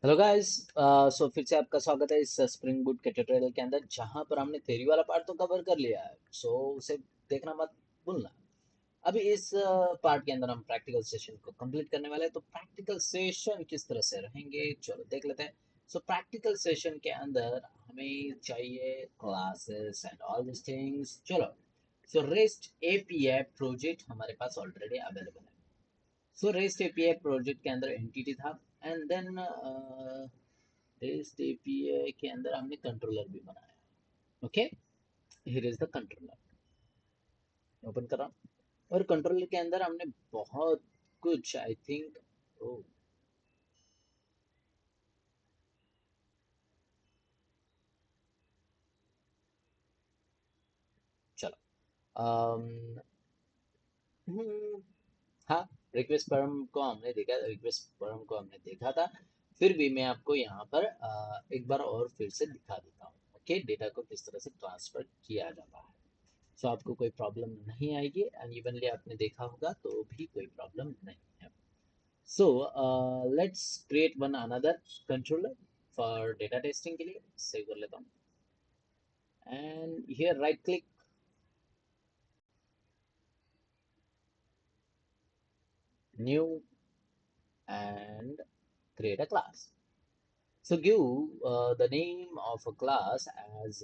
Hello guys. सो फिर से आपका स्वागत है इस स्प्रिंग बूट के ट्यूटोरियल के अंदर, जहां पर हमने थ्योरी वाला पार्ट तो कवर कर लिया है। उसे देखना मत भूलना। अभी इस पार्ट के अंदर हम प्रैक्टिकल सेशन को कंप्लीट करने वाले हैं। तो प्रैक्टिकल सेशन किस तरह से रहेंगे, चलो देख लेते हैं। प्रैक्टिकल सेशन के अंदर हमें चाहिए classes and all this things. चलो, रेस्ट एपीआई प्रोजेक्ट हमारे पास ऑलरेडी अवेलेबल है। रेस्ट एपीआई प्रोजेक्ट के अंदर एंटिटी था, एंड देन रेस्ट एपीआई के अंदर हमने कंट्रोलर भी बनाया। Okay, here is the controller. Open कर रहा हूँ, और कंट्रोलर के अंदर हमने बहुत कुछ, आई थिंक, चलो। um, हाँ, रिक्वेस्ट परम को हमने देखा, रिक्वेस्ट परम को हमने देखा था। फिर भी मैं आपको यहाँ पर एक बार और फिर से दिखा देता हूँ। ओके, डेटा को किस तरह से ट्रांसफर किया जाता है। आपको कोई प्रॉब्लम नहीं आएगी, अनइवनली आपने देखा होगा तो भी कोई प्रॉब्लम नहीं है। Let's create one another controller for data testing के लिए। सेव कर लेता हूँ, and here right click, new, and create a class. Give the name of a class as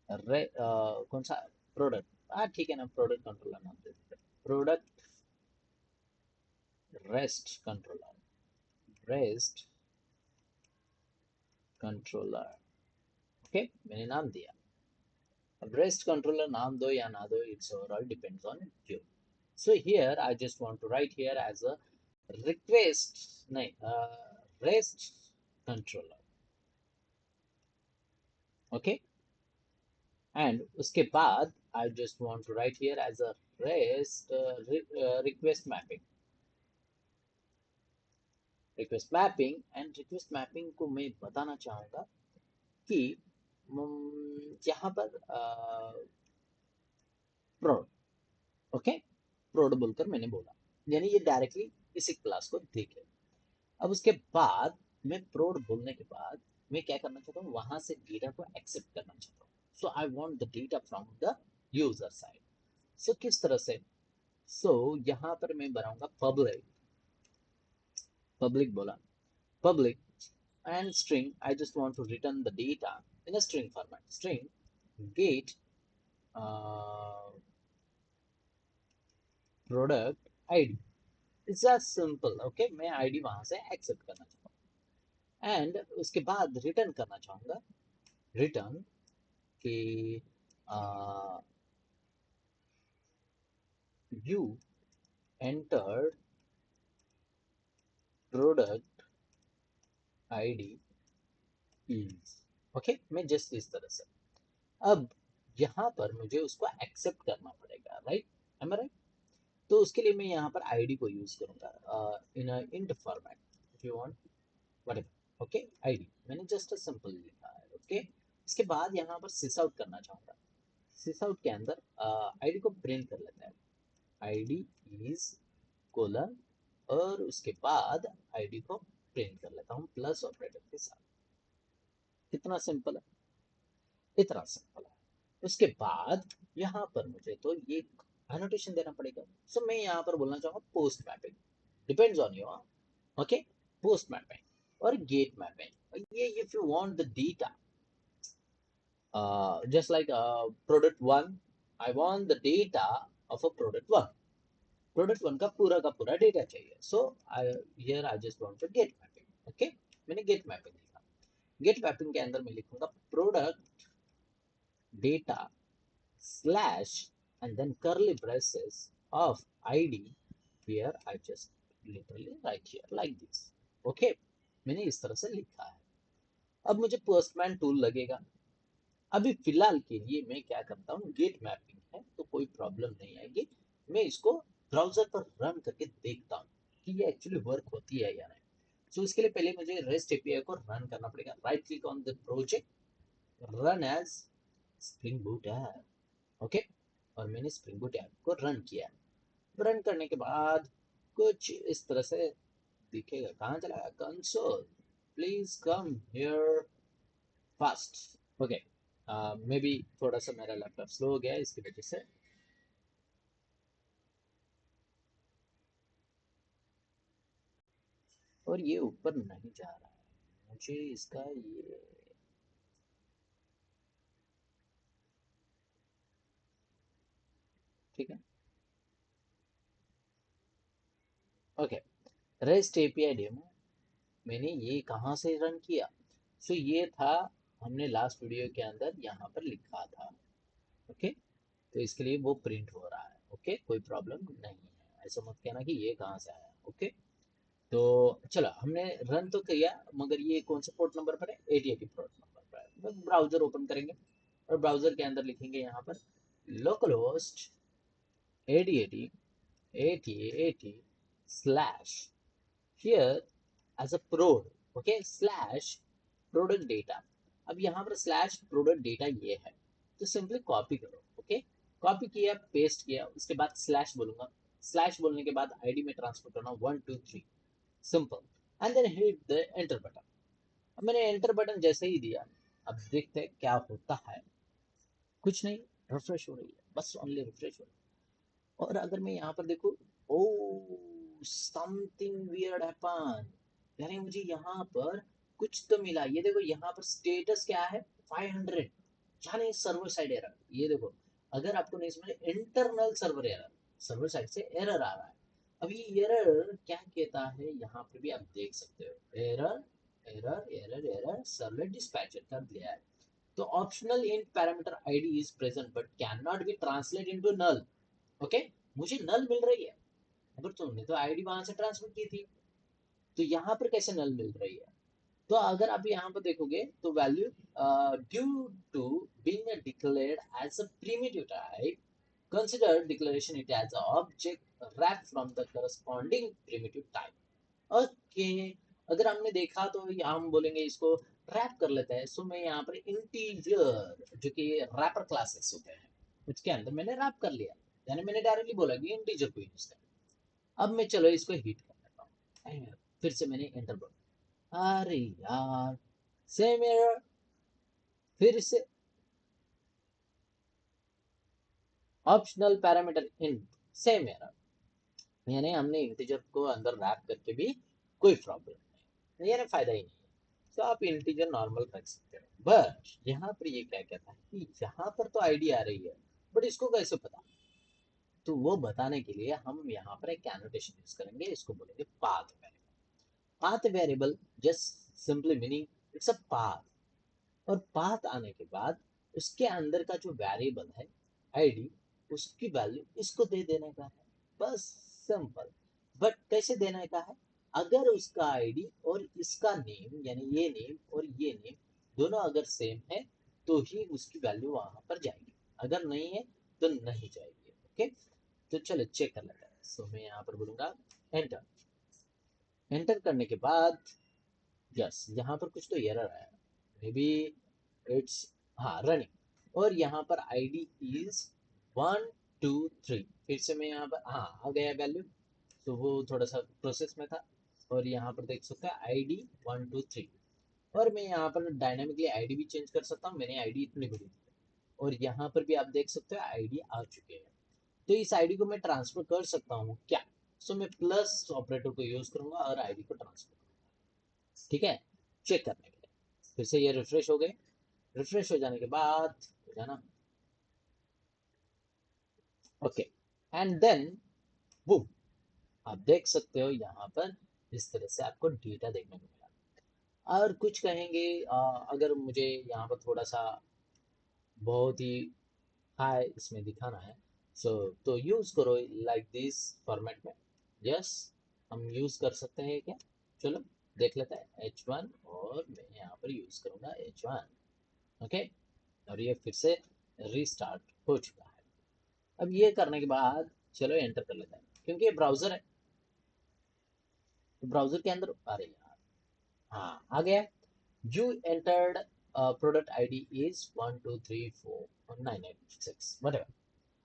कौन सा, प्रोडक्ट। हाँ ठीक है ना, प्रोडक्ट कंट्रोलर नाम दे देते हैं। Product rest controller, rest controller. Okay, मैंने नाम दिया। अब रेस्ट कंट्रोलर नाम दो या ना दो, it's overall depends on you. Here I just want to write here as a request, नहीं, रेस्ट कंट्रोलर। ओके, एंड उसके बाद I just want to write here as a rest request mapping. Request mapping, and request mapping को मैं बताना चाहूंगा कि यहाँ पर प्रोड, ओके, प्रोड बोलकर मैंने बोला, यानी ये डायरेक्टली इसी क्लास को देखे। अब उसके बाद मैं प्रोड बोलने के बाद मैं क्या करना चाहता हूँ, वहां से डेटा को एक्सेप्ट करना चाहता हूँ। I want the data from the user side. किस तरह से, यहाँ पर मैं बनाऊंगा पब्लिक, पब्लिक बोला, public, and string. I just want to return the data in a string format. String get uh, product id. It's just simple. Okay, मैं id वहां से एक्सेप्ट करना चाहता हूँ, एंड उसके बाद रिटर्न करना चाहूंगा, रिटर्न कि you entered product id is। Okay, मैं जस्ट इस तरह से, अब यहाँ पर मुझे उसको एक्सेप्ट करना पड़ेगा, राइट, एम आई राइट? तो उसके लिए मैं यहाँ पर आईडी को यूज करूंगा in int format, if you want whatever. Okay, ID मैंने जस्ट सिंपल लिखा है। ओके, इसके बाद यहाँ पर सिस आउट करना चाहूंगा। सिस आउट के अंदर आईडी को प्रिंट कर लेते हैं, आईडी इज कोलन, और उसके बाद आईडी को प्रिंट कर लेता हूँ प्लस ऑपरेटर के साथ। कितना सिंपल है, इतना सिंपल है। उसके बाद यहाँ पर मुझे तो ये एनोटेशन देना पड़ेगा। मैं यहाँ पर बोलना चाहूंगा post mapping, depends on you. Okay, post mapping और गेट मैपिंग, ये if you want the data just like product 1, I want the data of a product 1, product 1 का पूरा डेटा चाहिए। Here I just want to get mapping. Okay, मैंने get mapping लिखा। Get mapping के अंदर मैं लिखूंगा product data slash and then curly braces of id, here I just literally write here like this। okay, मैंने इस तरह से लिखा है। अब मुझे पोस्टमैन टूल लगेगा। अभी फिलहाल के लिए मैं क्या करता हूँ, गेट मैपिंग है तो कोई प्रॉब्लम नहीं आएगी। मैं इसको ब्राउजर पर रन करके देखता हूँ कि ये एक्चुअली वर्क होती है या नहीं। इसके लिए पहले मुझे रेस्ट एपीआई को रन करना पड़ेगा। Right click on the project, run as Spring Boot app. Okay, और मैंने स्प्रिंग बूट ऐप को रन किया। रन करने के बाद कुछ इस तरह से दिखेगा। कहाँ चला गया console, please come here fast. Okay, may be थोड़ा सा मेरा लैपटॉप स्लो हो गया है इसकी वजह से। और ये ऊपर नहीं जा रहा है मुझे इसका ये। ठीक है, ओके। रेस्ट एपीआई डेमो मैंने ये कहाँ से रन किया? सो ये था, हमने लास्ट वीडियो के अंदर यहाँ पर लिखा था। ओके, तो इसके लिए वो प्रिंट हो रहा है। ओके, कोई प्रॉब्लम नहीं है, ऐसा मत कहना कि ये कहाँ से आया। ओके, तो चलो हमने रन तो किया, मगर ये कौन से पोर्ट नंबर पर है? 8080 पोर्ट नंबर पर है। तो ब्राउजर ओपन करेंगे और ब्राउजर के अंदर लिखेंगे यहाँ पर localhost 8080 8080 slash here as a prod. Okay, slash product data. अब यहाँ पर स्लैश प्रोडक्ट डेटा ये है, तो सिंपली कॉपी करो। ओके, कॉपी किया, पेस्ट किया, उसके बाद स्लैश बोलूंगा। स्लैश बोलने के बाद आईडी में ट्रांसफर करना 123, simple, and then hit the enter button. अब मैंने एंटर बटन जैसे ही दिया, अब देखते हैं क्या होता है। कुछ नहीं, रिफ्रेश हो रही है, बस ओनली रिफ्रेश हो रही है। और अगर मैं यहाँ पर देखूँ, ओ समथिंग वियर्ड हैपन, यानी मुझे यहाँ पर कुछ तो मिला। ये देखो यहाँ पर स्टेटस क्या है, 500, यानी सर्वर साइड एरर। ये देखो, अगर आपको नहीं समझ, internal server error, server side से एरर आ रहा है। अब ये एरर क्या कहता है, यहाँ पर भी आप देख सकते हो, error error error error servlet dispatcher कर दिया है। तो optional int parameter id is present but cannot be translated into null। Okay, मुझे नल मिल रही है, अगर तुमने तो आईडी वहां से ट्रांसफर की थी, तो यहाँ पर कैसे नल मिल रही है? तो अगर आप यहाँ पर देखोगे तो value due to being declared as a primitive type, consider declaration it as a object wrapped from the corresponding primitive type। Okay, अगर हमने देखा तो हम बोलेंगे इसको रैप कर लेते हैं। सो मैं यहाँ पर इंटीजर, जो कि रैपर क्लासेस होते हैं, उसके अंदर मैंने रैप कर लिया, यानी मैंने डायरेक्टली बोला कि इंटीजर को यूज कर। अब मैं चलो इसको हिट कर लेता हूँ, फिर से मैंने एंटर बोला, अरे यार सेम एरर, फिर से ऑप्शनल पैरामीटर इन, सेम एरर। यानी हमने इंटीजर को अंदर रैप करके भी कोई प्रॉब्लम नहीं, यानी फायदा ही नहीं है। तो आप इंटीजर नॉर्मल रख सकते हो। बट यहाँ पर ये क्या कहता है कि यहाँ पर तो आईडी आ रही है, बट इसको कैसे पता? तो वो बताने के लिए हम यहाँ पर एक एनोटेशन यूज करेंगे, इसको बोलेंगे path variable. Path variable just simply meaning it's a path. और पाथ आने के बाद उसके अंदर का जो वेरिएबल है आईडी, उसकी वैल्यू इसको दे देने का है, बस सिंपल। बट कैसे देने का है? अगर उसका आईडी और इसका नेम, यानी ये नेम और ये नेम दोनों अगर सेम है, तो ही उसकी वैल्यू वहां पर जाएगी, अगर नहीं है तो नहीं जाएगी। ओके, तो चलो चेक कर लेते हैं। सो मैं यहाँ पर बोलूंगा एंटर। एंटर करने के बाद यस, यहाँ पर कुछ तो एरर आया, मे बी इट्स, हाँ रनिंग। और यहाँ पर आईडी इज 123, फिर से मैं यहाँ पर, हाँ आ गया वैल्यू। तो वो थोड़ा सा प्रोसेस में था। और यहाँ पर देख सकते हैं आईडी 123। और मैं यहाँ पर डायनामिकली आईडी भी चेंज कर सकता हूँ, मैंने आईडी इतनी बड़ी दी। और यहाँ पर भी आप देख सकते हो आईडी आ चुके हैं। तो इस आईडी को मैं ट्रांसफर कर सकता हूँ क्या? सो मैं प्लस ऑपरेटर को यूज करूंगा और आईडी को ट्रांसफर करूंगा। ठीक है, चेक करने के लिए फिर से ये रिफ्रेश हो गए। रिफ्रेश हो जाने के बाद हो जाना, ओके, एंड देन बूम, आप देख सकते हो यहाँ पर इस तरह से आपको डेटा देखने को मिला। और कुछ कहेंगे, अगर मुझे यहाँ पर थोड़ा सा बहुत ही हाई इसमें दिखाना है, सो तो यूज करो लाइक दिस फॉर्मेट में। यस, हम यूज कर सकते हैं क्या? चलो देख लेते हैं H1, और मैं यहाँ पर यूज करूंगा H1। ओके, और ये फिर से रीस्टार्ट हो चुका है। अब ये करने के बाद चलो एंटर कर लेते हैं, क्योंकि ये ब्राउजर है, तो ब्राउजर के अंदर, अरे यार, हाँ आ गया। You entered product ID is 1234996 whatever।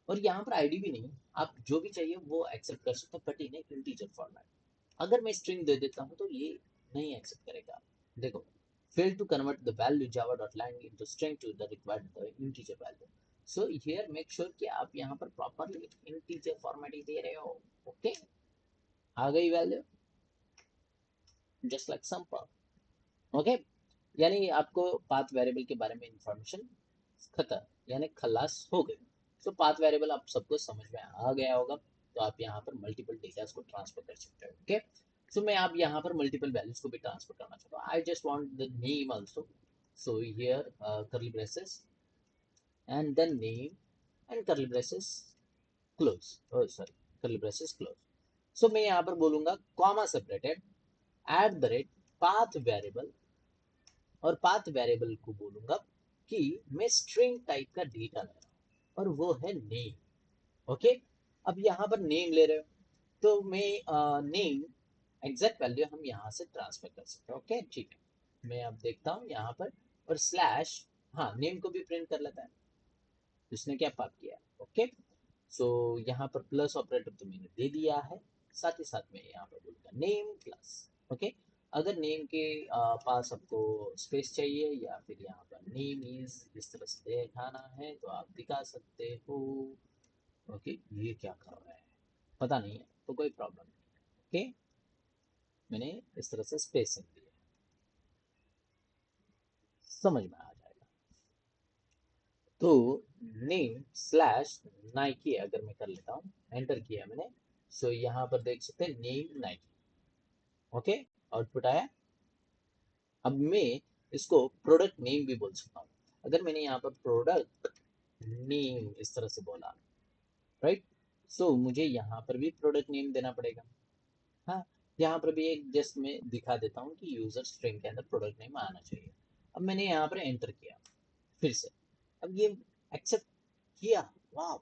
और यहाँ पर आईडी भी नहीं, आप जो भी चाहिए वो एक्सेप्ट कर सकते हो, बट इन इंटीजर फॉर्मेट। अगर मैं स्ट्रिंग दे देता हूँ तो ये नहीं एक्सेप्ट करेगा। देखो, fail to convert the value java.lang into string to the required the integer value. So here make sure कि आप यहाँ पर properly integer format ही दे रहे हो। ओके, आ गई value just like simple. Okay, यानी आपको पाथ वेरिएबल के बारे में इंफॉर्मेशन खत्म, यानी खलास हो गई। सो पाथ वेरिएबल आप सबको समझ में आ गया होगा, तो आप यहाँ पर मल्टीपल डेटा को ट्रांसफर कर सकते हो। ओके, सो मैं आप यहाँ पर मल्टीपल वैल्यूज को भी ट्रांसफर करना चाहता हूँ। आई just want the name also, so here curly braces and then name and curly braces close, oh sorry, curly braces close। सो मैं यहाँ पर बोलूंगा comma separated at the rate path variable, और पाथ वेरिएबल को बोलूंगा कि मैं स्ट्रिंग टाइप का डेटा ले रहा हूँ और वो है नेम। ओके, अब यहाँ पर नेम ले रहे हो तो मैं नेम एग्जैक्ट वैल्यू हम यहाँ से ट्रांसफर कर सकते हैं। ओके ठीक है, मैं अब देखता हूँ यहाँ पर, और स्लैश, हाँ नेम को भी प्रिंट कर लेता है, उसने क्या पाप किया। ओके, सो यहाँ पर प्लस ऑपरेटर तो मैंने दे दिया है, साथ ही साथ में यहाँ पर बोलूँगा नेम प्लस। ओके, अगर नेम के पास आपको स्पेस चाहिए या फिर यहाँ पर नेम इज इस तरह से दिखाना है तो आप दिखा सकते हो। ओके, ये क्या कर रहा है पता नहीं है, तो कोई प्रॉब्लम नहीं। ओके, मैंने इस तरह से स्पेसिंग दी है, समझ में आ जाएगा। तो नेम स्लैश नाइकी अगर मैं कर लेता हूँ, एंटर किया मैंने, सो यहाँ पर देख सकते हैं नेम नाइकी। ओके, आउटपुट आया। अब मैं इसको प्रोडक्ट नेम भी बोल सकता हूँ। अगर मैंने यहाँ पर प्रोडक्ट नेम इस तरह से बोला, राइट, सो मुझे यहाँ पर भी प्रोडक्ट नेम देना पड़ेगा। हाँ, यहाँ पर भी एक जस्ट मैं दिखा देता हूँ कि यूजर स्ट्रिंग के अंदर प्रोडक्ट नेम आना चाहिए। अब मैंने यहाँ पर एंटर किया फिर से, अब ये एक्सेप्ट किया। वाह,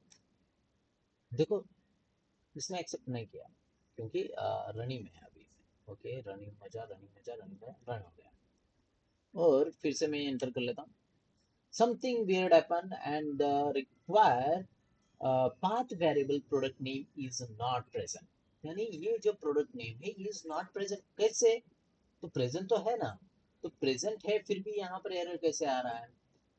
देखो इसने एक्सेप्ट नहीं किया क्योंकि रनिंग में है अभी। ओके, रनिंग मजा, रनिंग मजा, रनिंग में रन हो गया। और फिर से मैं एंटर कर लेता हूँ, something weird happen and the require path variable product name is not present. यानी ये जो प्रोडक्ट नेम है इज नॉट प्रेजेंट, कैसे, तो प्रेजेंट तो है ना, तो प्रेजेंट है फिर भी यहाँ पर एरर कैसे आ रहा है।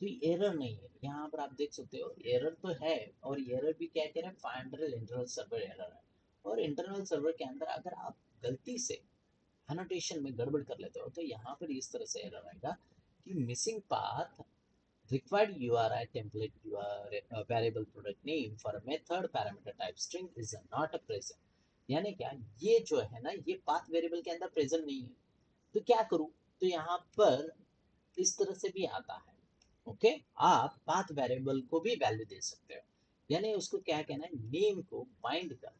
तो एरर नहीं है, यहाँ पर आप देख सकते हो एरर तो है, और एरर भी क्या कह रहे हैं, फाइंडरल इंटरनल सर्वर एरर है। और इंटरनल सर्वर के अंदर अगर आप गलती से एनोटेशन में गड़बड़ कर लेते हो तो यहाँ पर इस तरह से एरर आएगा कि missing path required URI template variable product name for a method parameter type string is not a present। यानी क्या, ये जो है ना ये पाथ वेरिएबल के अंदर प्रेजेंट नहीं है, तो क्या करूं, तो यहाँ पर इस तरह से भी आता है। ओके, आप पाथ वेरिएबल को भी वैल्यू दे सकते हो, यानी उसको क्या कहना है, नेम को बाइंड कर,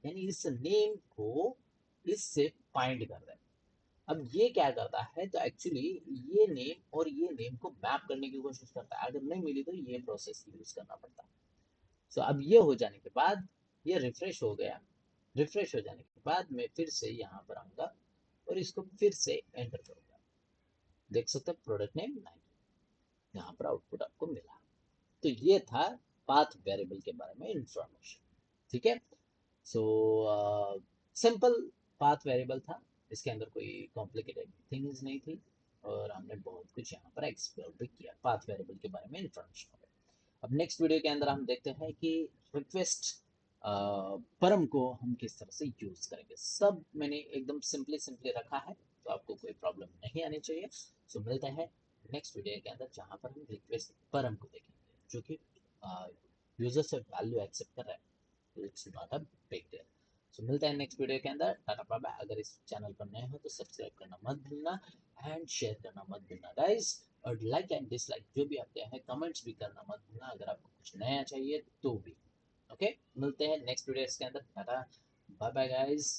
यानी इस नेम को इससे बाइंड कर दे। अब ये क्या करता है, तो एक्चुअली ये नेम और ये नेम को मैप करने की कोशिश करता है, अगर नहीं मिली तो ये प्रोसेस यूज करना पड़ता है। सो अब ये हो जाने के बाद ये रिफ्रेश हो गया, रिफ्रेश हो जाने के बाद मैं फिर से यहाँ पर आऊंगा और इसको फिर से एंटर करूंगा, देख सकते हैं प्रोडक्ट नेम 9, यहाँ पर आउटपुट आपको मिला। तो ये था पाथ वेरिएबल के बारे में इंफॉर्मेशन। ठीक है, सो सिंपल पाथ वेरिएबल था, इसके अंदर कोई कॉम्प्लिकेटेड थिंग्स नहीं थी, और हमने बहुत कुछ यहाँ पर एक्सप्लोर भी किया पाथ वेरिएबल के बारे में इंफॉर्मेशन। अब नेक्स्ट वीडियो के अंदर हम देखते हैं कि रिक्वेस्ट परम को हम किस तरह से यूज करेंगे। सब मैंने एकदम सिंपली सिंपली रखा है, तो आपको कोई प्रॉब्लम नहीं आनी चाहिए। सो मिलते हैं नेक्स्ट वीडियो के अंदर जहाँ पर हम रिक्वेस्ट परम को देखेंगे, जो कि यूजर से वैल्यू एक्सेप्ट कर रहा है, it's not a big deal. So मिलते हैं नेक्स्ट वीडियो के अंदर, टाटा बाय बाय। अगर इस चैनल पर नए हो तो सब्सक्राइब करना मत भूलना एंड शेयर करना मत भूलना गाइस, और लाइक एंड डिसलाइक जो भी आपके हैं कमेंट्स भी करना मत भूलना अगर आपको कुछ नया चाहिए तो भी। ओके, मिलते हैं नेक्स्ट वीडियो के अंदर, टाटा बाय बाय गाइस।